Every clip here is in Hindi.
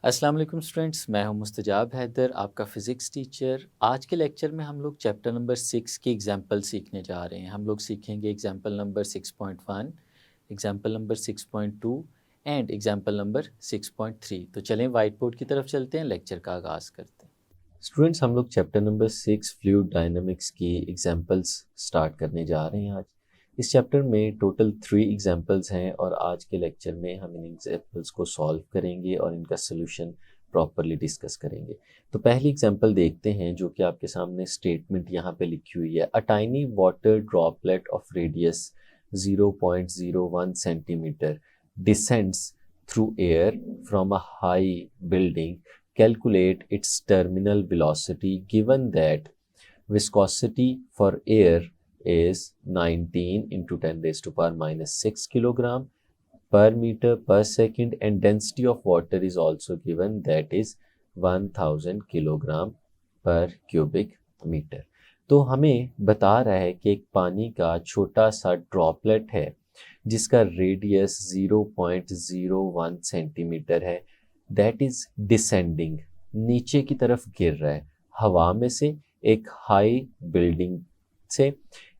अस्सलाम वालेकुम स्टूडेंट्स, मैं हूं मुस्तजाब हैदर, आपका फ़िज़िक्स टीचर। आज के लेक्चर में हम लोग चैप्टर नंबर 6 की एग्जाम्पल सीखने जा रहे हैं। हम लोग सीखेंगे example number 6.1, example number 6.2 and example number 6.3। तो चलें वाइट बोर्ड की तरफ चलते हैं, लेक्चर का आगाज़ करते हैं। स्टूडेंट्स, हम लोग चैप्टर नंबर 6 फ्लूइड डायनामिक्स की एग्जाम्पल्स स्टार्ट करने जा रहे हैं आज। इस चैप्टर में टोटल 3 एग्जाम्पल्स हैं और आज के लेक्चर में हम इन एग्जाम्पल्स को सॉल्व करेंगे और इनका सोल्यूशन प्रॉपरली डिस्कस करेंगे। तो पहली एग्जाम्पल देखते हैं जो कि आपके सामने स्टेटमेंट यहाँ पे लिखी हुई है। A tiny water droplet of radius 0.01 centimetre descends through air from a high building. Calculate its terminal velocity given that viscosity for air is 19 into 10 raised to power minus 6 kilogram per meter per second, and density of water is also given, that is 1000 kilogram per cubic meter. तो हमें बता रहा है कि एक पानी का छोटा सा ड्रॉपलेट है जिसका रेडियस 0.01 सेंटीमीटर है, दैट इज डिसेंडिंग, नीचे की तरफ गिर रहा है हवा में से एक हाई बिल्डिंग से।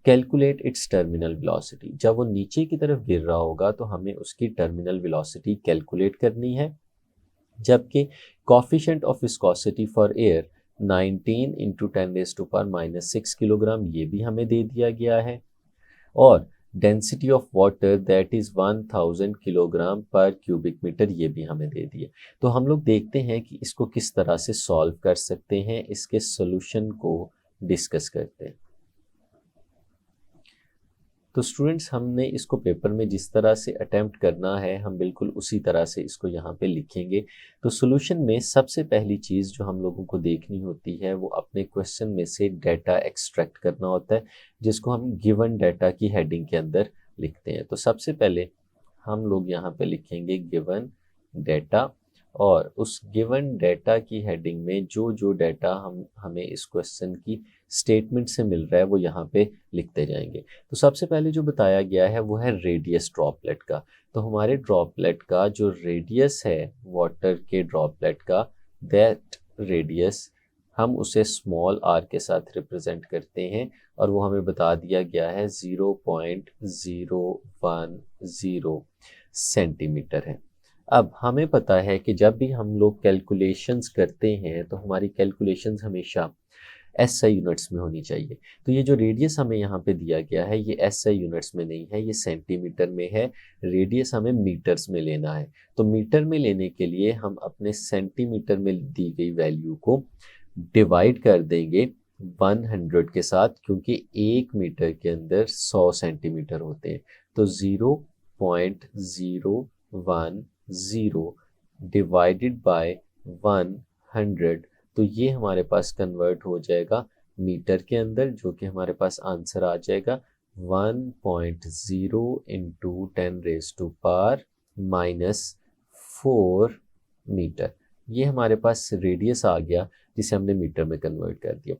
कैलकुलेट इट्स टर्मिनल वेलोसिटी, जब वो नीचे की तरफ गिर रहा होगा तो हमें उसकी टर्मिनल वेलोसिटी कैलकुलेट करनी है। जबकि coefficient of viscosity for air 19 into 10 raise to power minus 6 kilogram, ये भी हमें दे दिया गया है। और density of water that is 1000 kilogram per cubic metre, ये भी हमें दे दिए। तो हम लोग देखते हैं कि इसको किस तरह से सॉल्व कर सकते हैं, इसके सॉल्यूशन को डिस्कस करते हैं। तो स्टूडेंट्स, हमने इसको पेपर में जिस तरह से अटेम्प्ट करना है हम बिल्कुल उसी तरह से इसको यहाँ पे लिखेंगे। तो सॉल्यूशन में सबसे पहली चीज़ जो हम लोगों को देखनी होती है वो अपने क्वेश्चन में से डाटा एक्सट्रैक्ट करना होता है, जिसको हम गिवन डाटा की हेडिंग के अंदर लिखते हैं। तो सबसे पहले हम लोग यहाँ पे लिखेंगे गिवन डाटा, और उस गिवन डाटा की हेडिंग में जो जो डाटा हमें इस क्वेश्चन की स्टेटमेंट से मिल रहा है वो यहाँ पे लिखते जाएंगे। तो सबसे पहले जो बताया गया है वो है रेडियस ड्रॉपलेट का। तो हमारे ड्रॉपलेट का जो रेडियस है वाटर के ड्रॉपलेट का, दैट रेडियस हम उसे स्मॉल आर के साथ रिप्रेजेंट करते हैं और वो हमें बता दिया गया है 0.010 सेंटीमीटर है। अब हमें पता है कि जब भी हम लोग कैलकुलेशंस करते हैं तो हमारी कैलकुलेशंस हमेशा एसआई यूनिट्स में होनी चाहिए। तो ये जो रेडियस हमें यहाँ पे दिया गया है ये एसआई यूनिट्स में नहीं है, ये सेंटीमीटर में है। रेडियस हमें मीटर्स में लेना है। तो मीटर में लेने के लिए हम अपने सेंटीमीटर में दी गई वैल्यू को डिवाइड कर देंगे 100 के साथ, क्योंकि 1 मीटर के अंदर 100 सेंटीमीटर होते हैं। तो 0.010 डिवाइडेड बाय 100, तो ये हमारे पास कन्वर्ट हो जाएगा मीटर के अंदर, जो कि हमारे पास आंसर आ जाएगा 1.0 into 10 raise to power minus 4 metre. ये हमारे पास रेडियस आ गया जिसे हमने मीटर में कन्वर्ट कर दिया।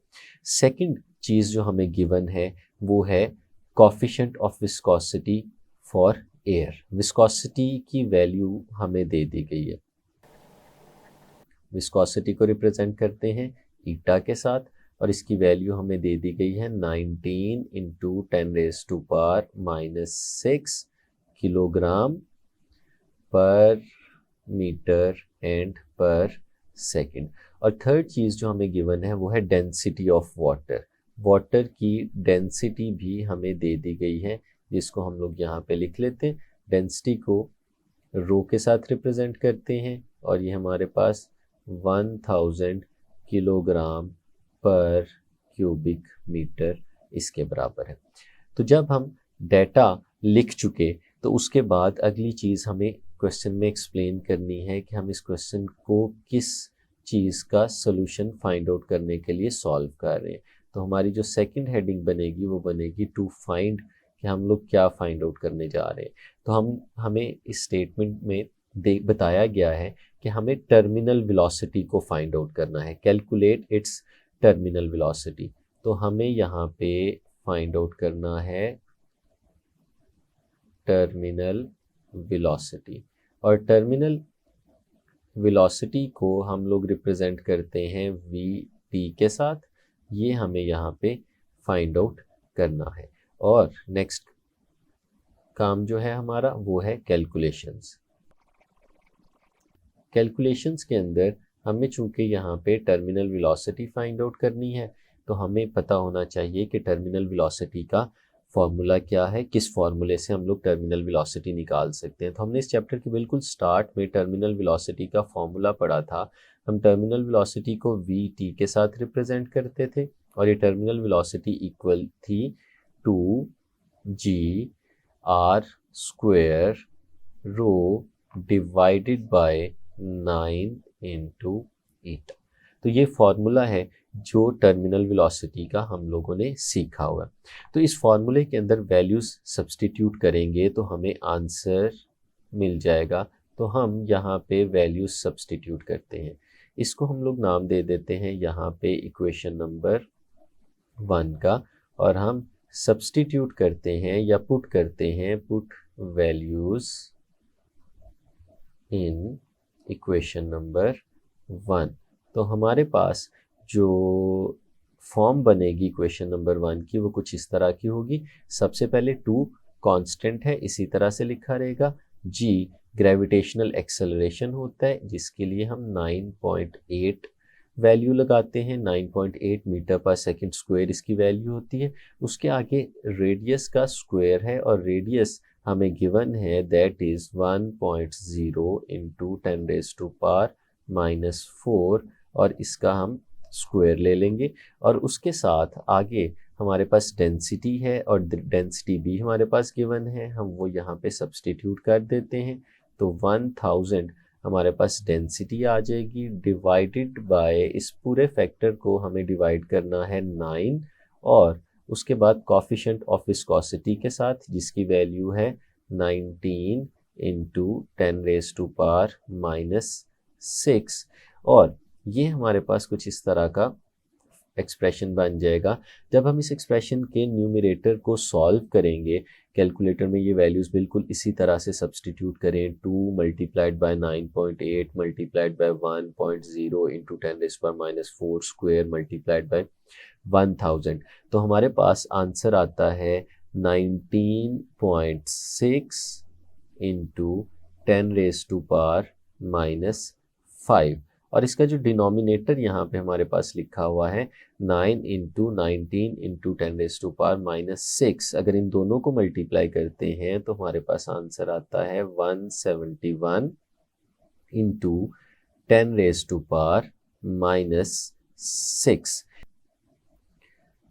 सेकंड चीज़ जो हमें गिवन है वो है coefficient of viscosity for air. Viscosity की वैल्यू हमें दे दी गई है। विस्कोसिटी को रिप्रेजेंट करते हैं ईटा के साथ और इसकी वैल्यू हमें दे दी गई है 19 into 10 raise to power minus 6 kilogram per metre and per second. और थर्ड चीज़ जो हमें गिवन है वो है डेंसिटी ऑफ वाटर। वाटर की डेंसिटी भी हमें दे दी गई है, जिसको हम लोग यहाँ पे लिख लेते हैं। डेंसिटी को रो के साथ रिप्रेजेंट करते हैं और ये हमारे पास 1000 किलोग्राम पर क्यूबिक मीटर इसके बराबर है। तो जब हम डाटा लिख चुके तो उसके बाद अगली चीज़ हमें क्वेश्चन में एक्सप्लेन करनी है कि हम इस क्वेश्चन को किस चीज़ का सोल्यूशन फाइंड आउट करने के लिए सॉल्व कर रहे हैं। तो हमारी जो सेकंड हेडिंग बनेगी वो बनेगी टू फाइंड, कि हम लोग क्या फाइंड आउट करने जा रहे हैं। तो हमें इस स्टेटमेंट में बताया गया है कि हमें टर्मिनल वेलोसिटी को फाइंड आउट करना है, कैलकुलेट इट्स टर्मिनल वेलोसिटी। तो हमें यहाँ पे फाइंड आउट करना है टर्मिनल वेलोसिटी, और टर्मिनल वेलोसिटी को हम लोग रिप्रेजेंट करते हैं वी टी के साथ। ये हमें यहाँ पे फाइंड आउट करना है। और नेक्स्ट काम जो है हमारा वो है कैलकुलेशंस। कैलकुलेशंस के अंदर हमें चूंकि यहाँ पे टर्मिनल वेलोसिटी फाइंड आउट करनी है, तो हमें पता होना चाहिए कि टर्मिनल वेलोसिटी का फॉर्मूला क्या है, किस फॉर्मूले से हम लोग टर्मिनल वेलोसिटी निकाल सकते हैं। तो हमने इस चैप्टर के बिल्कुल स्टार्ट में टर्मिनल वेलोसिटी का फॉर्मूला पढ़ा था। हम टर्मिनल वेलोसिटी को वी टी के साथ रिप्रेजेंट करते थे, और ये टर्मिनल वेलोसिटी इक्वल थी to G R square rho divided by 9 into eta. तो ये फॉर्मूला है जो टर्मिनल वेलोसिटी का हम लोगों ने सीखा हुआ। तो इस फॉर्मूले के अंदर वैल्यूज सब्स्टिट्यूट करेंगे तो हमें आंसर मिल जाएगा। तो हम यहाँ पे वैल्यूज सब्स्टिट्यूट करते हैं। इसको हम लोग नाम दे देते हैं यहाँ पे इक्वेशन नंबर 1 का, और हम सब्स्टिट्यूट करते हैं या पुट करते हैं, put values in equation number 1। तो हमारे पास जो फॉर्म बनेगी इक्वेशन नंबर 1 की वो कुछ इस तरह की होगी। सबसे पहले 2 कांस्टेंट है, इसी तरह से लिखा रहेगा। g ग्रेविटेशनल एक्सेलरेशन होता है, जिसके लिए हम 9.8 वैल्यू लगाते हैं। 9.8 मीटर पर सेकंड स्क्वायर इसकी वैल्यू होती है। उसके आगे रेडियस का स्क्वायर है, और रेडियस हमें गिवन है दैट इज 1.0 इंटू 10⁻⁻⁴, और इसका हम स्क्वायर ले लेंगे। और उसके साथ आगे हमारे पास डेंसिटी है, और डेंसिटी भी हमारे पास गिवन है, हम वो यहाँ पे सब्स्टिट्यूट कर देते हैं। तो 1000 हमारे पास डेंसिटी आ जाएगी, डिवाइडेड बाय इस पूरे फैक्टर को हमें डिवाइड करना है 9, और उसके बाद कॉफिशिएंट ऑफ विस्कोसिटी के साथ, जिसकी वैल्यू है 19 इंटू 10⁻⁻⁶। और ये हमारे पास कुछ इस तरह का एक्सप्रेशन बन जाएगा। जब हम इस एक्सप्रेशन के न्यूमरेटर को सॉल्व करेंगे, कैलकुलेटर में ये वैल्यूज़ बिल्कुल इसी तरह से सब्स्टिट्यूट करें। 2 multiplied by 9.8 multiplied by 1.0 into 10⁻⁻⁴ square multiplied by 1000, तो हमारे पास आंसर आता है 19.6 इंटू 10⁻⁻⁵। और इसका जो डिनोमिनेटर यहाँ पे हमारे पास लिखा हुआ है 9 इंटू 19 इंटू 10⁻⁻⁶, अगर इन दोनों को मल्टीप्लाई करते हैं तो हमारे पास आंसर आता है 171 इंटू 10⁻⁻⁶।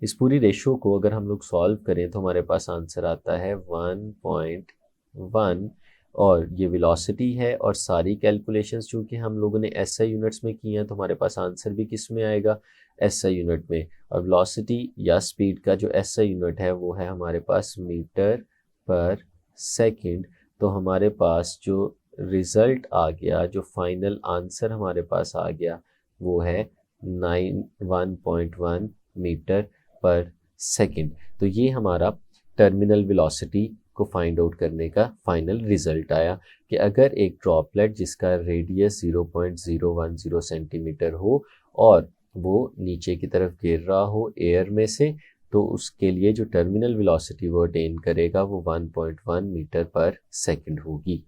इस पूरी रेशो को अगर हम लोग सॉल्व करें तो हमारे पास आंसर आता है 1.1। और ये वेलोसिटी है, और सारी कैलकुलेशंस चूँकि हम लोगों ने एसआई यूनिट्स में की हैं, तो हमारे पास आंसर भी किस में आएगा, एसआई यूनिट में। और वेलोसिटी या स्पीड का जो एसआई यूनिट है वो है हमारे पास मीटर पर सेकंड। तो हमारे पास जो रिज़ल्ट आ गया, जो फाइनल आंसर हमारे पास आ गया, वो है 1.1 मीटर पर सेकंड। तो ये हमारा टर्मिनल वेलोसिटी को फाइंड आउट करने का फाइनल रिजल्ट आया कि अगर एक ड्रॉपलेट जिसका रेडियस 0.010 सेंटीमीटर हो और वो नीचे की तरफ गिर रहा हो एयर में से, तो उसके लिए जो टर्मिनल वेलोसिटी वो अटेन करेगा वो 1.1 मीटर पर सेकंड होगी।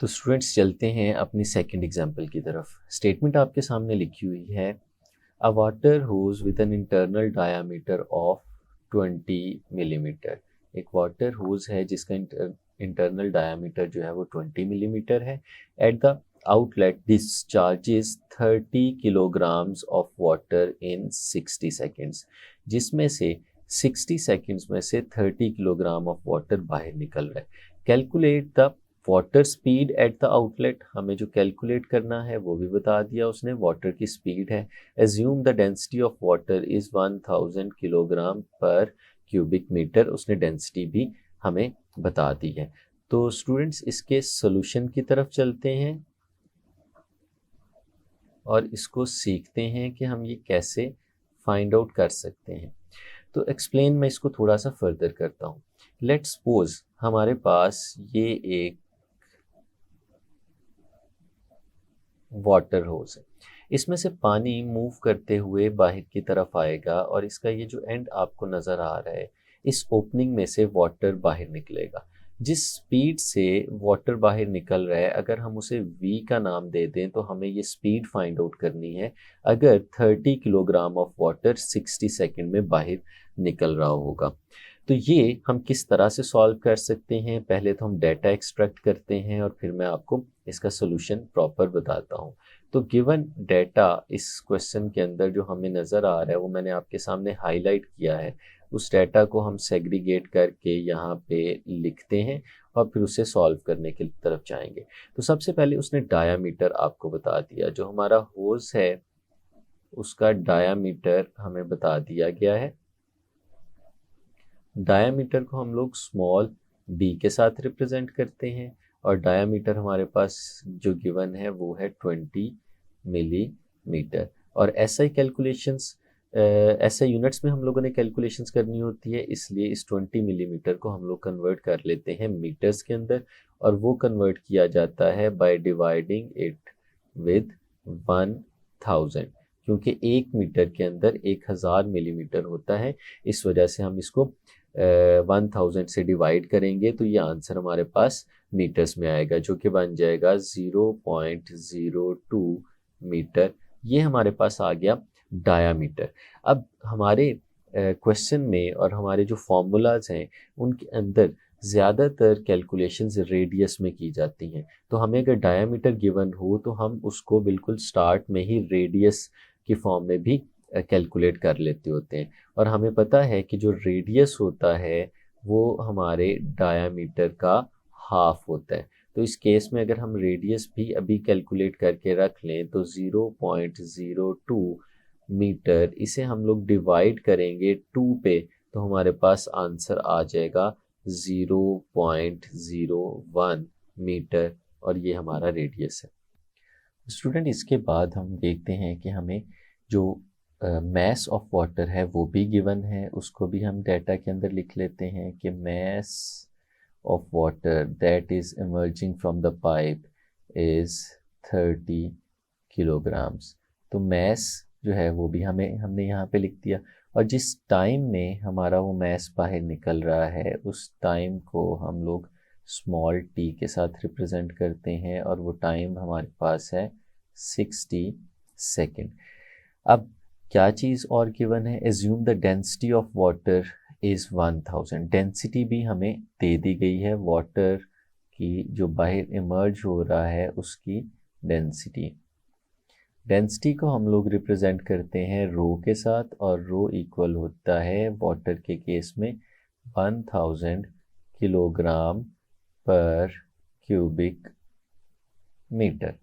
तो स्टूडेंट्स चलते हैं अपनी सेकंड एग्जाम्पल की तरफ। स्टेटमेंट आपके सामने लिखी हुई है, a water hose with an internal diameter of 20 millimetre. एक वाटर होज है जिसका इंटरनल डायामीटर जो है वो 20 मिलीमीटर है। At the outlet discharges 30 kilograms of water in 60 seconds, जिसमें से 60 सेकेंड्स में से 30 किलोग्राम ऑफ वाटर बाहर निकल रहा है। Calculate the water speed at the outlet, हमें जो कैलकुलेट करना है वो भी बता दिया उसने, वाटर की स्पीड है। Assume the density of water is 1000 kilogram per cubic metre, उसने डेंसिटी भी हमें बता दी है। तो स्टूडेंट्स इसके सॉल्यूशन की तरफ चलते हैं और इसको सीखते हैं कि हम ये कैसे फाइंड आउट कर सकते हैं। तो एक्सप्लेन मैं इसको थोड़ा सा फर्दर करता हूँ। लेट्स सपोज हमारे पास ये एक वाटर होज है। इसमें से पानी मूव करते हुए बाहर की तरफ आएगा और इसका ये जो एंड आपको नज़र आ रहा है, इस ओपनिंग में से वाटर बाहर निकलेगा। जिस स्पीड से वाटर बाहर निकल रहा है, अगर हम उसे v का नाम दे दें तो हमें ये स्पीड फाइंड आउट करनी है अगर 30 किलोग्राम ऑफ वाटर 60 सेकंड में बाहर निकल रहा होगा। तो ये हम किस तरह से सॉल्व कर सकते हैं, पहले तो हम डाटा एक्सट्रैक्ट करते हैं और फिर मैं आपको इसका सोल्यूशन प्रॉपर बताता हूँ। तो गिवन डाटा इस क्वेश्चन के अंदर जो हमें नज़र आ रहा है वो मैंने आपके सामने हाईलाइट किया है। उस डाटा को हम सेग्रीगेट करके यहाँ पे लिखते हैं और फिर उसे सॉल्व करने की तरफ जाएंगे। तो सबसे पहले उसने डायामीटर आपको बता दिया, जो हमारा होज है उसका डायामीटर हमें बता दिया गया है। डायामीटर को हम लोग स्मॉल d के साथ रिप्रेजेंट करते हैं और डायामीटर हमारे पास जो गिवन है वो है 20 मिलीमीटर। और ऐसा ही कैलकुलेशंस ऐसे यूनिट्स में हम लोगों ने कैलकुलेशंस करनी होती है, इसलिए इस 20 मिलीमीटर को हम लोग कन्वर्ट कर लेते हैं मीटर्स के अंदर और वो कन्वर्ट किया जाता है बाय डिवाइडिंग इट विद 1000, क्योंकि 1 मीटर के अंदर 1000 मिलीमीटर होता है। इस वजह से हम इसको 1000 से डिवाइड करेंगे तो ये आंसर हमारे पास मीटर्स में आएगा, जो कि बन जाएगा 0.02 मीटर। ये हमारे पास आ गया डायामीटर। अब हमारे क्वेश्चन में और हमारे जो फॉर्मूलाज हैं उनके अंदर ज़्यादातर कैलकुलेशंस रेडियस में की जाती हैं। तो हमें अगर डायामीटर गिवन हो तो हम उसको बिल्कुल स्टार्ट में ही रेडियस की फॉर्म में भी कैलकुलेट कर लेते होते हैं। और हमें पता है कि जो रेडियस होता है वो हमारे डायामीटर का हाफ होता है। तो इस केस में अगर हम रेडियस भी अभी कैलकुलेट करके रख लें तो 0.02 मीटर, इसे हम लोग डिवाइड करेंगे 2 पे तो हमारे पास आंसर आ जाएगा 0.01 मीटर और ये हमारा रेडियस है। स्टूडेंट, इसके बाद हम देखते हैं कि हमें जो मैस ऑफ वाटर है वो भी गिवन है, उसको भी हम डाटा के अंदर लिख लेते हैं कि mass of water that is emerging from the pipe is 30 kilograms. तो मैस जो है वो भी हमने यहाँ पे लिख दिया और जिस टाइम में हमारा वो मैस बाहर निकल रहा है उस टाइम को हम लोग स्मॉल t के साथ रिप्रेजेंट करते हैं और वो टाइम हमारे पास है 60 सेकेंड। अब क्या चीज़ और गिवन है, assume the density of water is 1000। Density भी हमें दे दी गई है, वाटर की जो बाहर इमर्ज हो रहा है उसकी डेंसिटी। डेंसिटी को हम लोग रिप्रेजेंट करते हैं रो के साथ और रो इक्वल होता है वाटर के केस में 1000 किलोग्राम पर क्यूबिक मीटर।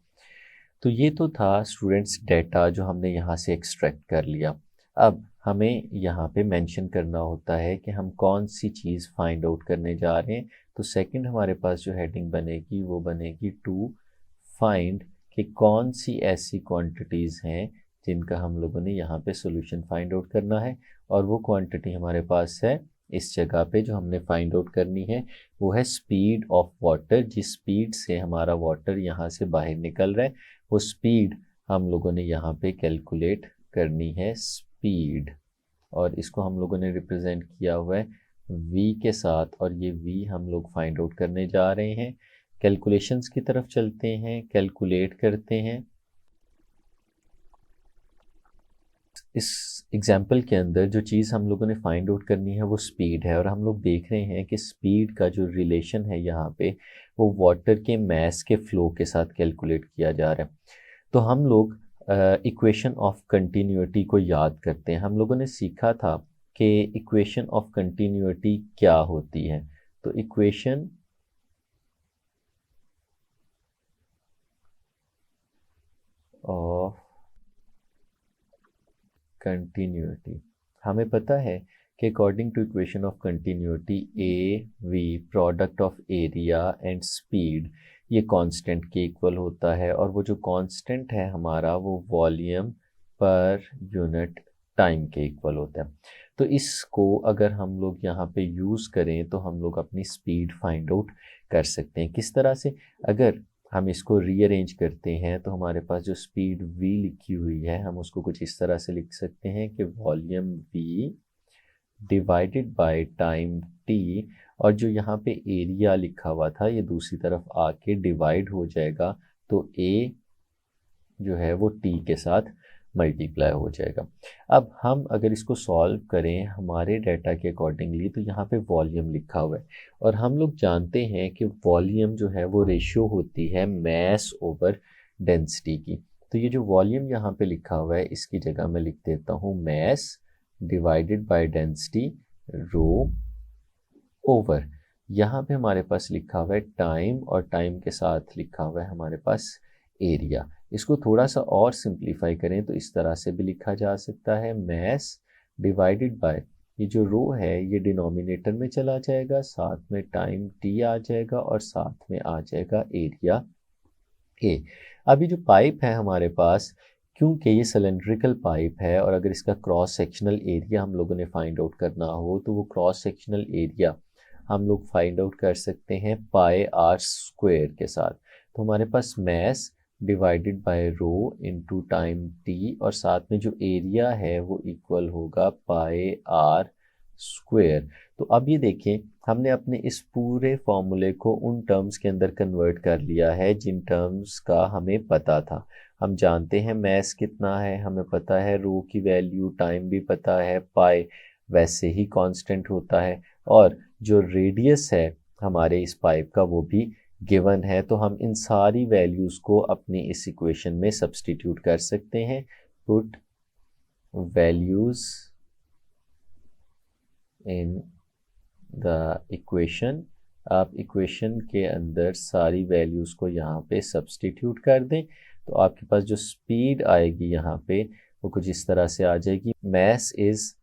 तो ये तो था स्टूडेंट्स डाटा जो हमने यहाँ से एक्सट्रैक्ट कर लिया। अब हमें यहाँ पे मेंशन करना होता है कि हम कौन सी चीज़ फाइंड आउट करने जा रहे हैं। तो सेकंड हमारे पास जो हेडिंग बनेगी वो बनेगी टू फाइंड, कि कौन सी ऐसी क्वांटिटीज़ हैं जिनका हम लोगों ने यहाँ पे सॉल्यूशन फाइंड आउट करना है। और वो क्वांटिटी हमारे पास है इस जगह पे जो हमने फाइंड आउट करनी है वो है स्पीड ऑफ वाटर। जिस स्पीड से हमारा वाटर यहाँ से बाहर निकल रहा है वो स्पीड हम लोगों ने यहाँ पे कैलकुलेट करनी है, स्पीड। और इसको हम लोगों ने रिप्रेजेंट किया हुआ है v के साथ और ये v हम लोग फाइंड आउट करने जा रहे हैं। कैलकुलेशंस की तरफ चलते हैं, कैलकुलेट करते हैं। इस एग्जाम्पल के अंदर जो चीज़ हम लोगों ने फाइंड आउट करनी है वो स्पीड है और हम लोग देख रहे हैं कि स्पीड का जो रिलेशन है यहाँ पे वो वाटर के मैस के फ्लो के साथ कैलकुलेट किया जा रहा है। तो हम लोग इक्वेशन ऑफ कंटिन्यूटी को याद करते हैं। हम लोगों ने सीखा था कि इक्वेशन ऑफ कंटिन्यूटी क्या होती है। तो इक्वेशन ऑफ कंटिन्यूटी, हमें पता है कि according to equation of continuity A V product of area and speed ये कांस्टेंट के इक्वल होता है और वो जो कांस्टेंट है हमारा वो वॉल्यूम पर यूनिट टाइम के इक्वल होता है। तो इसको अगर हम लोग यहाँ पे यूज़ करें तो हम लोग अपनी स्पीड फाइंड आउट कर सकते हैं। किस तरह से, अगर हम इसको रीअरेंज करते हैं तो हमारे पास जो स्पीड v लिखी हुई है हम उसको कुछ इस तरह से लिख सकते हैं कि volume v divided by time t, और जो यहाँ पे एरिया लिखा हुआ था ये दूसरी तरफ आके डिवाइड हो जाएगा, तो a जो है वो t के साथ मल्टीप्लाई हो जाएगा। अब हम अगर इसको सॉल्व करें हमारे डाटा के अकॉर्डिंगली तो यहाँ पे वॉल्यूम लिखा हुआ है, और हम लोग जानते हैं कि वॉल्यूम जो है वो रेशियो होती है मैस ओवर डेंसिटी की। तो ये जो वॉल्यूम यहाँ पे लिखा हुआ है इसकी जगह मैं लिख देता हूँ mess divided by density rho over, यहाँ पे हमारे पास लिखा हुआ है टाइम, और टाइम के साथ लिखा हुआ है हमारे पास एरिया। इसको थोड़ा सा और सिंप्लीफाई करें तो इस तरह से भी लिखा जा सकता है मैस डिवाइडेड बाय, ये जो रो है ये डिनोमिनेटर में चला जाएगा, साथ में टाइम टी आ जाएगा और साथ में आ जाएगा एरिया ए। अभी जो पाइप है हमारे पास, क्योंकि ये सिलेंड्रिकल पाइप है और अगर इसका क्रॉस सेक्शनल एरिया हम लोगों ने फाइंड आउट करना हो तो वो क्रॉस सेक्शनल एरिया हम लोग फाइंड आउट कर सकते हैं पाई आर स्क्वायर के साथ। तो हमारे पास mass divided by rho into time T, और साथ में जो एरिया है वो इक्वल होगा पाई आर स्क्वायर। तो अब ये देखें हमने अपने इस पूरे फॉर्मूले को उन टर्म्स के अंदर कन्वर्ट कर लिया है जिन टर्म्स का हमें पता था। हम जानते हैं मैस कितना है, हमें पता है रो की वैल्यू, टाइम भी पता है, पाई वैसे ही कांस्टेंट होता है, और जो रेडियस है हमारे इस पाइप का वो भी गिवन है। तो हम इन सारी वैल्यूज़ को अपनी इस इक्वेशन में सब्स्टिट्यूट कर सकते हैं। Put values in the equation, आप इक्वेशन के अंदर सारी वैल्यूज़ को यहाँ पे सब्स्टिट्यूट कर दें तो आपके पास जो स्पीड आएगी यहाँ पे वो कुछ इस तरह से आ जाएगी। मैस इज़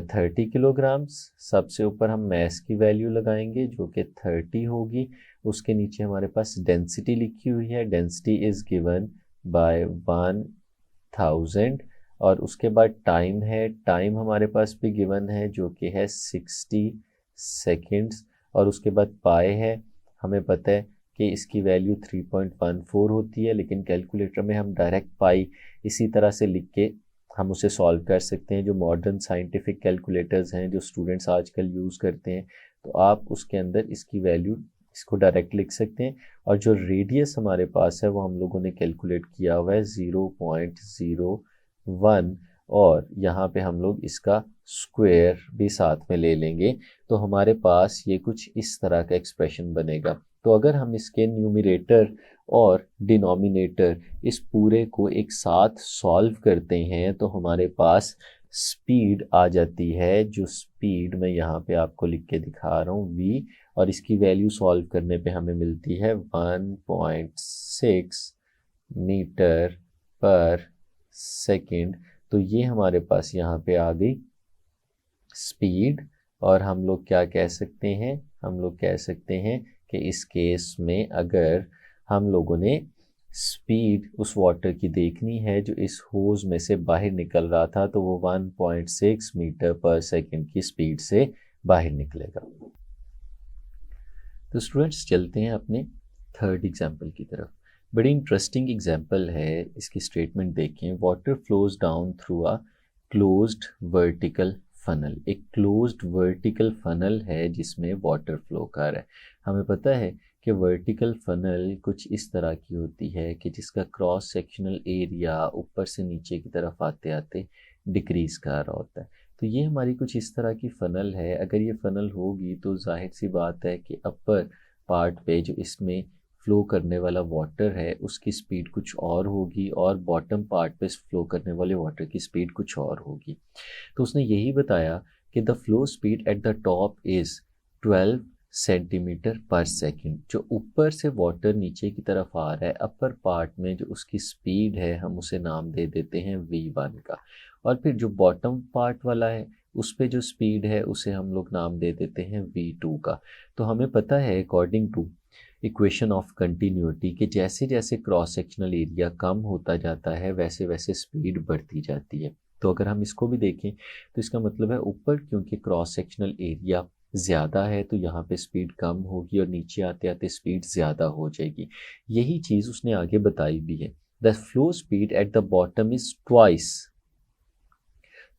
30 किलोग्राम्स, सबसे ऊपर हम मैस की वैल्यू लगाएंगे जो कि 30 होगी, उसके नीचे हमारे पास डेंसिटी लिखी हुई है, डेंसिटी इज़ गिवन बाय 1000, और उसके बाद टाइम है, टाइम हमारे पास भी गिवन है जो कि है 60 सेकेंड्स, और उसके बाद पाई है, हमें पता है कि इसकी वैल्यू 3.14 होती है, लेकिन कैलकुलेटर में हम डायरेक्ट पाई इसी तरह से लिख के हम उसे सॉल्व कर सकते हैं। जो मॉडर्न साइंटिफिक कैलकुलेटर्स हैं जो स्टूडेंट्स आजकल यूज़ करते हैं, तो आप उसके अंदर इसकी वैल्यू इसको डायरेक्ट लिख सकते हैं। और जो रेडियस हमारे पास है वो हम लोगों ने कैलकुलेट किया हुआ है 0.01, और यहाँ पे हम लोग इसका स्क्वायर भी साथ में ले लेंगे तो हमारे पास ये कुछ इस तरह का एक्सप्रेशन बनेगा। तो अगर हम इसके न्यूमरेटर और डिनोमिनेटर इस पूरे को एक साथ सॉल्व करते हैं तो हमारे पास स्पीड आ जाती है, जो स्पीड मैं यहाँ पे आपको लिख के दिखा रहा हूँ v, और इसकी वैल्यू सॉल्व करने पे हमें मिलती है 1.6 मीटर पर सेकेंड। तो ये हमारे पास यहाँ पे आ गई स्पीड, और हम लोग क्या कह सकते हैं, हम लोग कह सकते हैं कि इस केस में अगर हम लोगों ने स्पीड उस वाटर की देखनी है जो इस होज में से बाहर निकल रहा था तो वो 1.6 मीटर पर सेकेंड की स्पीड से बाहर निकलेगा। तो स्टूडेंट्स चलते हैं अपने थर्ड एग्जाम्पल की तरफ। बड़ी इंटरेस्टिंग एग्जाम्पल है, इसकी स्टेटमेंट देखें। Water flows down through a closed vertical funnel. एक क्लोज्ड वर्टिकल फनल है जिसमें वाटर फ्लो कर रहा है। हमें पता है कि वर्टिकल फनल कुछ इस तरह की होती है कि जिसका क्रॉस सेक्शनल एरिया ऊपर से नीचे की तरफ आते आते डिक्रीज कर रहा होता है। तो ये हमारी कुछ इस तरह की फ़नल है। अगर ये फ़नल होगी तो जाहिर सी बात है कि अपर पार्ट पे जो इसमें फ़्लो करने वाला वाटर है उसकी स्पीड कुछ और होगी, और बॉटम पार्ट पे फ़्लो करने वाले वाटर की स्पीड कुछ और होगी। तो उसने यही बताया कि the flow speed at the top is 12 centimetre पर सेकेंड। जो ऊपर से वाटर नीचे की तरफ आ रहा है अपर पार्ट में, जो उसकी स्पीड है हम उसे नाम दे देते हैं v1 का, और फिर जो बॉटम पार्ट वाला है उस पे जो स्पीड है उसे हम लोग नाम दे देते हैं v2 का। तो हमें पता है according to equation of continuity कि जैसे जैसे क्रॉस सेक्शनल एरिया कम होता जाता है वैसे वैसे स्पीड बढ़ती जाती है। तो अगर हम इसको भी देखें तो इसका मतलब है ऊपर क्योंकि क्रॉस सेक्शनल एरिया ज़्यादा है तो यहाँ पे स्पीड कम होगी और नीचे आते आते स्पीड ज़्यादा हो जाएगी। यही चीज़ उसने आगे बताई भी है। The flow speed at the bottom is twice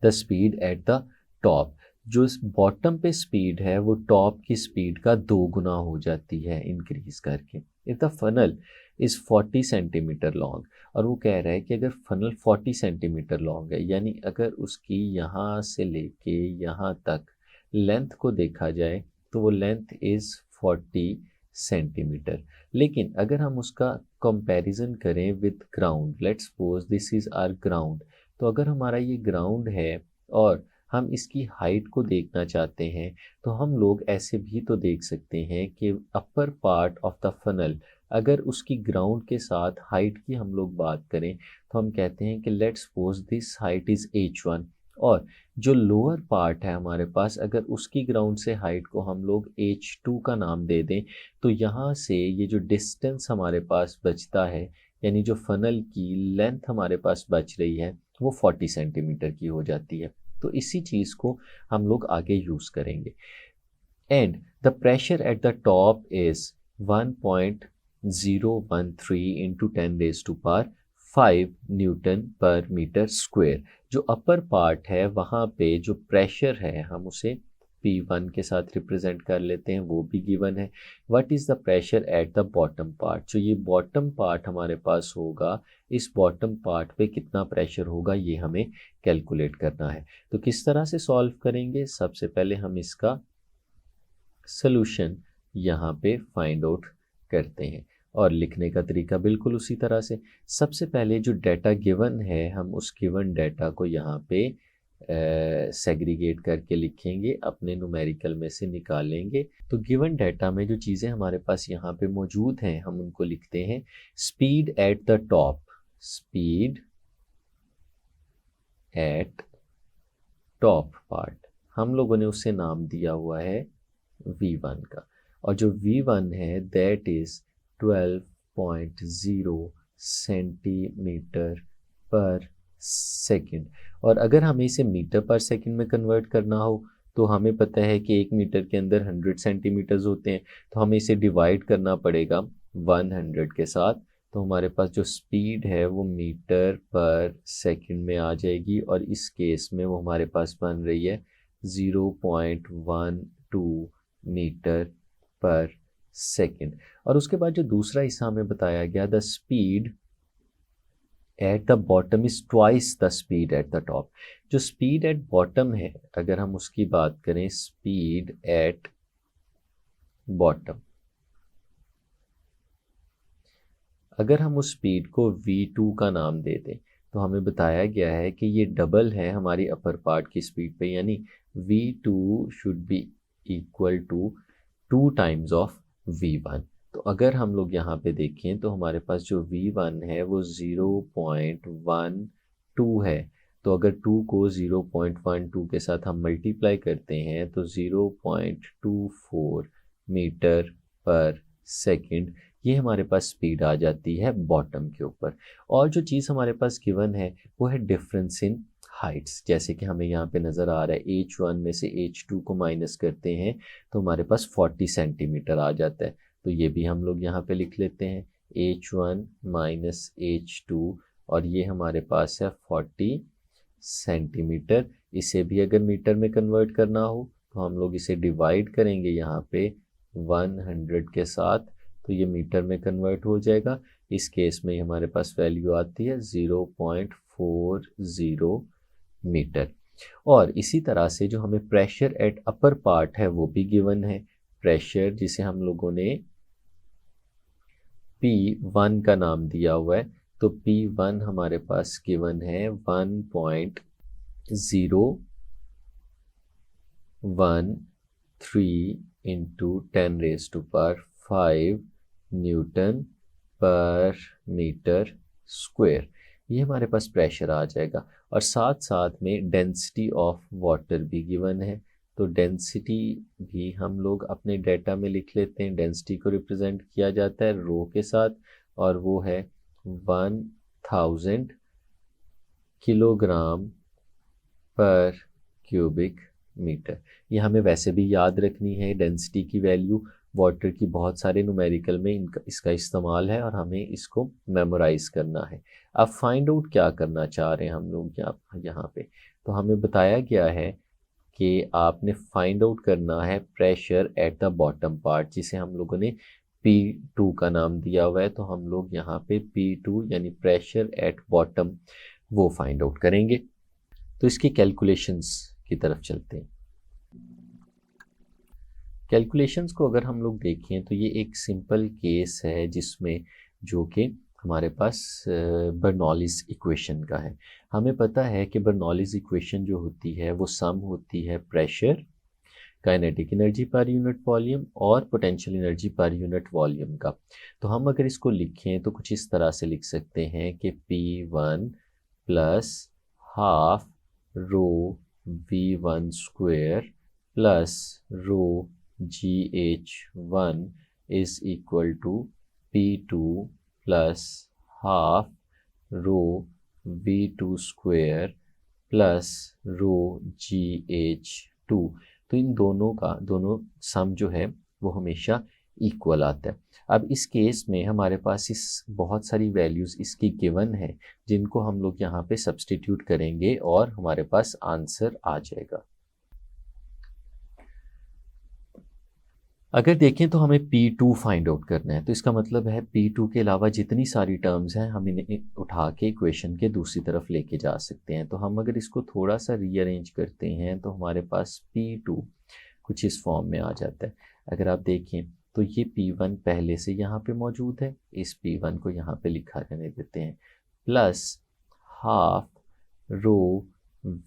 the speed at the top. जो बॉटम पे स्पीड है वो टॉप की स्पीड का 2 गुना हो जाती है इंक्रीज करके। If the funnel is 40 centimetre long, और वो कह रहा है कि अगर फनल 40 सेंटीमीटर लॉन्ग है, यानी अगर उसकी यहाँ से लेके यहाँ तक लेंथ को देखा जाए तो वो लेंथ इज़ 40 सेंटीमीटर। लेकिन अगर हम उसका कंपैरिजन करें with ground, let's suppose this is our ground, तो अगर हमारा ये ग्राउंड है और हम इसकी हाइट को देखना चाहते हैं तो हम लोग ऐसे भी तो देख सकते हैं कि upper part of the funnel, अगर उसकी ग्राउंड के साथ हाइट की हम लोग बात करें तो हम कहते हैं कि let's suppose this height is h1, और जो लोअर पार्ट है हमारे पास, अगर उसकी ग्राउंड से हाइट को हम लोग h2 का नाम दे दें तो यहाँ से ये जो डिस्टेंस हमारे पास बचता है, यानी जो फनल की लेंथ हमारे पास बच रही है वो 40 सेंटीमीटर की हो जाती है। तो इसी चीज़ को हम लोग आगे यूज़ करेंगे। And the pressure at the top is 1.013 into 10⁻⁵ Newton पर मीटर स्क्वायर। जो अपर पार्ट है वहाँ पे जो प्रेशर है हम उसे P1 के साथ रिप्रेजेंट कर लेते हैं, वो भी गिवन है। What is the pressure at the bottom part, जो ये बॉटम पार्ट हमारे पास होगा, इस बॉटम पार्ट पे कितना प्रेशर होगा ये हमें कैलकुलेट करना है। तो किस तरह से सॉल्व करेंगे, सबसे पहले हम इसका सॉल्यूशन यहाँ पे फाइंड आउट करते हैं और लिखने का तरीका बिल्कुल उसी तरह से। सबसे पहले जो डाटा गिवन है हम उस गिवन डाटा को यहाँ पे सेग्रीगेट करके लिखेंगे, अपने न्यूमेरिकल में से निकालेंगे। तो गिवन डाटा में जो चीज़ें हमारे पास यहाँ पे मौजूद हैं हम उनको लिखते हैं। Speed at the top, speed at top part हम लोगों ने उसे नाम दिया हुआ है V1 का, और जो V1 है दैट इज़ 12.0 सेंटीमीटर पर सेकंड। और अगर हमें इसे मीटर पर सेकंड में कन्वर्ट करना हो तो हमें पता है कि 1 मीटर के अंदर 100 सेंटीमीटर्स होते हैं, तो हमें इसे डिवाइड करना पड़ेगा 100 के साथ। तो हमारे पास जो स्पीड है वो मीटर पर सेकंड में आ जाएगी, और इस केस में वो हमारे पास बन रही है 0.12 मीटर पर सेकंड। और उसके बाद जो दूसरा हिस्सा हमें बताया गया, the speed at the bottom is twice the speed at the top. जो स्पीड एट बॉटम है अगर हम उसकी बात करें, स्पीड एट बॉटम, अगर हम उस स्पीड को v2 का नाम दे दें तो हमें बताया गया है कि ये डबल है हमारी अपर पार्ट की स्पीड पे, यानी v2 should be equal to 2 times of v1। तो अगर हम लोग यहाँ पे देखें तो हमारे पास जो v1 है वो 0.12 है। तो अगर 2 को 0.12 के साथ हम मल्टीप्लाई करते हैं तो 0.24 मीटर पर सेकंड ये हमारे पास स्पीड आ जाती है बॉटम के ऊपर। और जो चीज़ हमारे पास गिवन है वो है डिफरेंस इन हाइट्स। जैसे कि हमें यहाँ पे नज़र आ रहा है h1 में से h2 को माइनस करते हैं तो हमारे पास 40 सेंटीमीटर आ जाता है। तो ये भी हम लोग यहाँ पे लिख लेते हैं h1 माइनस h2, और ये हमारे पास है 40 सेंटीमीटर। इसे भी अगर मीटर में कन्वर्ट करना हो तो हम लोग इसे डिवाइड करेंगे यहाँ पे 100 के साथ, तो ये मीटर में कन्वर्ट हो जाएगा। इस केस में हमारे पास वैल्यू आती है 0.40 मीटर। और इसी तरह से जो हमें प्रेशर एट अपर पार्ट है वो भी गिवन है। प्रेशर जिसे हम लोगों ने P1 का नाम दिया हुआ है, तो P1 हमारे पास गिवन है 1.013 इंटू 10⁵ न्यूटन पर मीटर स्क्वायर। ये हमारे पास प्रेशर आ जाएगा। और साथ साथ में डेंसिटी ऑफ वाटर भी गिवन है, तो डेंसिटी भी हम लोग अपने डेटा में लिख लेते हैं। डेंसिटी को रिप्रेजेंट किया जाता है रो के साथ, और वो है 1000 किलोग्राम पर क्यूबिक मीटर। ये हमें वैसे भी याद रखनी है, डेंसिटी की वैल्यू वाटर की बहुत सारे न्यूमेरिकल में इसका इस्तेमाल है और हमें इसको मेमोराइज करना है। अब फाइंड आउट क्या करना चाह रहे हैं हम लोग यहाँ पे, तो हमें बताया गया है कि आपने फाइंड आउट करना है pressure at the bottom part, जिसे हम लोगों ने P2 का नाम दिया हुआ है। तो हम लोग यहाँ पे P2 यानी प्रेशर एट बॉटम वो फाइंड आउट करेंगे। तो इसकी कैलकुलेशंस की तरफ चलते हैं। कैलकुलेशंस को अगर हम लोग देखें तो ये एक सिंपल केस है जिसमें जो कि हमारे पास बर्नौलीज इक्वेशन का है। हमें पता है कि बर्नौलीज इक्वेशन जो होती है वो सम होती है pressure, kinetic energy per unit volume और potential energy per unit volume का। तो हम अगर इसको लिखें तो कुछ इस तरह से लिख सकते हैं कि P1 plus half rho V1 square plus rho GH1 is equal to P2 plus half rho V2 square plus rho GH2। तो इन दोनों सम जो है वो हमेशा इक्वल आता है। अब इस केस में हमारे पास इस बहुत सारी वैल्यूज़ इसकी गिवन है जिनको हम लोग यहाँ पे सब्स्टिट्यूट करेंगे और हमारे पास आंसर आ जाएगा। अगर देखें तो हमें P2 फाइंड आउट करना है, तो इसका मतलब है P2 के अलावा जितनी सारी टर्म्स हैं हम इन्हें उठा के इक्वेशन के दूसरी तरफ लेके जा सकते हैं। तो हम अगर इसको थोड़ा सा रीअरेंज करते हैं तो हमारे पास P2 कुछ इस फॉर्म में आ जाता है। अगर आप देखें तो ये P1 पहले से यहाँ पे मौजूद है, इस P1 को यहाँ पे लिखा रहने देते हैं, plus half rho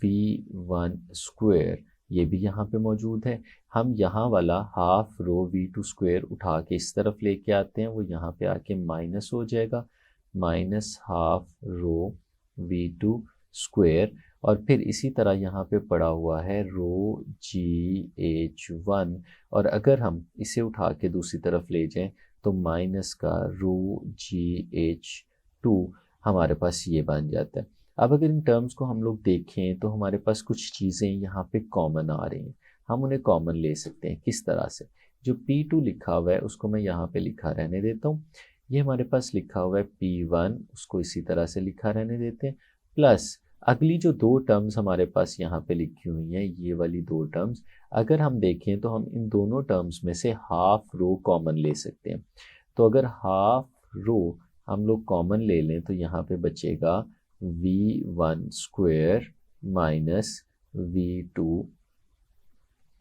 V1 square, ये भी यहाँ पे मौजूद है। हम यहाँ वाला हाफ रो V2 स्क्वायर उठा के इस तरफ लेके आते हैं, वो यहाँ पे आके माइनस हो जाएगा, minus half rho V2 square. और फिर इसी तरह यहाँ पे पड़ा हुआ है रो GH1, और अगर हम इसे उठा के दूसरी तरफ ले जाएं तो माइनस का रो GH2 हमारे पास ये बन जाता है। अब अगर इन टर्म्स को हम लोग देखें तो हमारे पास कुछ चीज़ें यहाँ पे कॉमन आ रही हैं, हम उन्हें कॉमन ले सकते हैं। किस तरह से? जो P2 लिखा हुआ है उसको मैं यहाँ पे लिखा रहने देता हूँ, ये हमारे पास लिखा हुआ है P1, उसको इसी तरह से लिखा रहने देते हैं, प्लस अगली जो दो टर्म्स हमारे पास यहाँ पे लिखी हुई हैं, ये वाली दो टर्म्स, अगर हम देखें तो हम इन दोनों टर्म्स में से हाफ रो कॉमन ले सकते हैं। तो अगर हाफ रो हम लोग कॉमन ले लें तो यहाँ पे बचेगा V1 square minus V2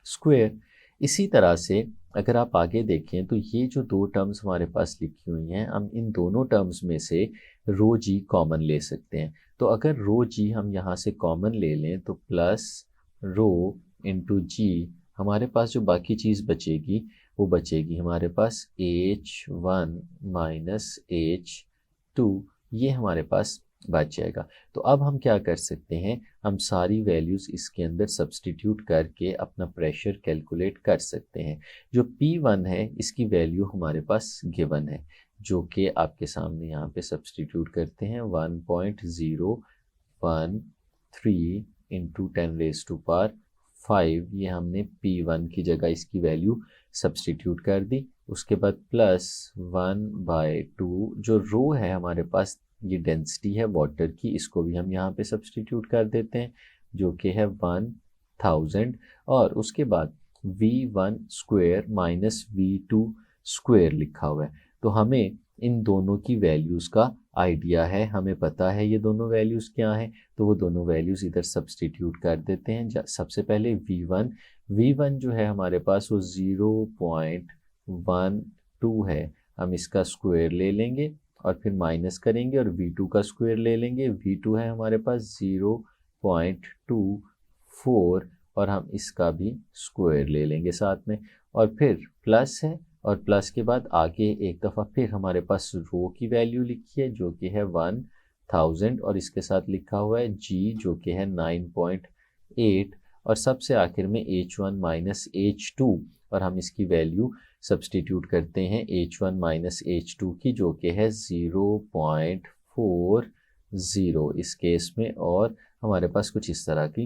square. इसी तरह से अगर आप आगे देखें तो ये जो दो टर्म्स हमारे पास लिखी हुई हैं, हम इन दोनों टर्म्स में से रो जी कॉमन ले सकते हैं। तो अगर रो जी हम यहाँ से कॉमन ले लें तो प्लस रो इंटू जी, हमारे पास जो बाकी चीज़ बचेगी वो बचेगी हमारे पास H1 माइनस H2, ये हमारे पास बच जाएगा। तो अब हम क्या कर सकते हैं, हम सारी वैल्यूज़ इसके अंदर सब्स्टिट्यूट करके अपना प्रेशर कैलकुलेट कर सकते हैं। जो P1 है इसकी वैल्यू हमारे पास गिवन है, जो कि आपके सामने यहाँ पे सब्स्टिट्यूट करते हैं 1.013 इंटू 10⁵, ये हमने P1 की जगह इसकी वैल्यू सब्स्टिट्यूट कर दी। उसके बाद प्लस 1/2, जो रो है हमारे पास ये डेंसिटी है वाटर की, इसको भी हम यहाँ पे सब्स्टिट्यूट कर देते हैं जो कि है 1000, और उसके बाद V1 square minus V2 square लिखा हुआ है। तो हमें इन दोनों की वैल्यूज़ का आइडिया है, हमें पता है ये दोनों वैल्यूज़ क्या हैं, तो वो दोनों वैल्यूज़ इधर सब्स्टिट्यूट कर देते हैं। सबसे पहले V1 जो है हमारे पास वो 0.12 है, हम इसका स्क्वायर ले लेंगे और फिर माइनस करेंगे और V2 का स्क्वायर ले लेंगे। V2 है हमारे पास 0.24 और हम इसका भी स्क्वायर ले लेंगे साथ में, और फिर प्लस है, और प्लस के बाद आगे एक दफ़ा फिर हमारे पास रो की वैल्यू लिखी है जो कि है 1000, और इसके साथ लिखा हुआ है G जो कि है 9.8, और सबसे आखिर में H1 माइनस H2, और हम इसकी वैल्यू सब्स्टिट्यूट करते हैं H1 माइनस H2 की जो कि है 0.40 इस केस में, और हमारे पास कुछ इस तरह की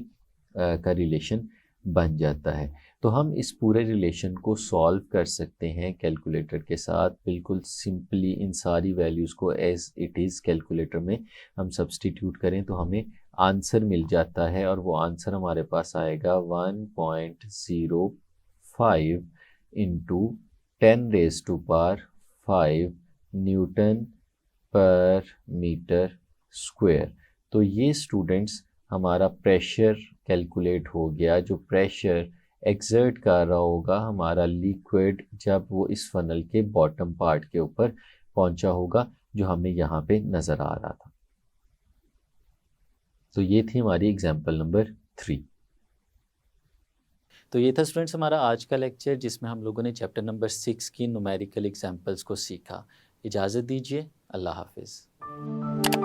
का रिलेशन बन जाता है। तो हम इस पूरे रिलेशन को सॉल्व कर सकते हैं कैलकुलेटर के साथ, बिल्कुल सिंपली इन सारी वैल्यूज़ को एज इट इज़ कैलकुलेटर में हम सब्सटीट्यूट करें तो हमें आंसर मिल जाता है, और वो आंसर हमारे पास आएगा 1.05 इंटू 10⁵ न्यूटन पर मीटर स्क्वायर। तो ये स्टूडेंट्स हमारा प्रेशर कैलकुलेट हो गया, जो प्रेशर एक्सर्ट कर रहा होगा हमारा लिक्विड जब वो इस फनल के बॉटम पार्ट के ऊपर पहुंचा होगा, जो हमें यहाँ पे नज़र आ रहा था। तो ये थी हमारी एग्जाम्पल नंबर 3। तो ये था स्टूडेंट्स हमारा आज का लेक्चर, जिसमें हम लोगों ने चैप्टर नंबर 6 की न्यूमेरिकल एग्जाम्पल्स को सीखा। इजाज़त दीजिए, अल्लाह हाफिज़।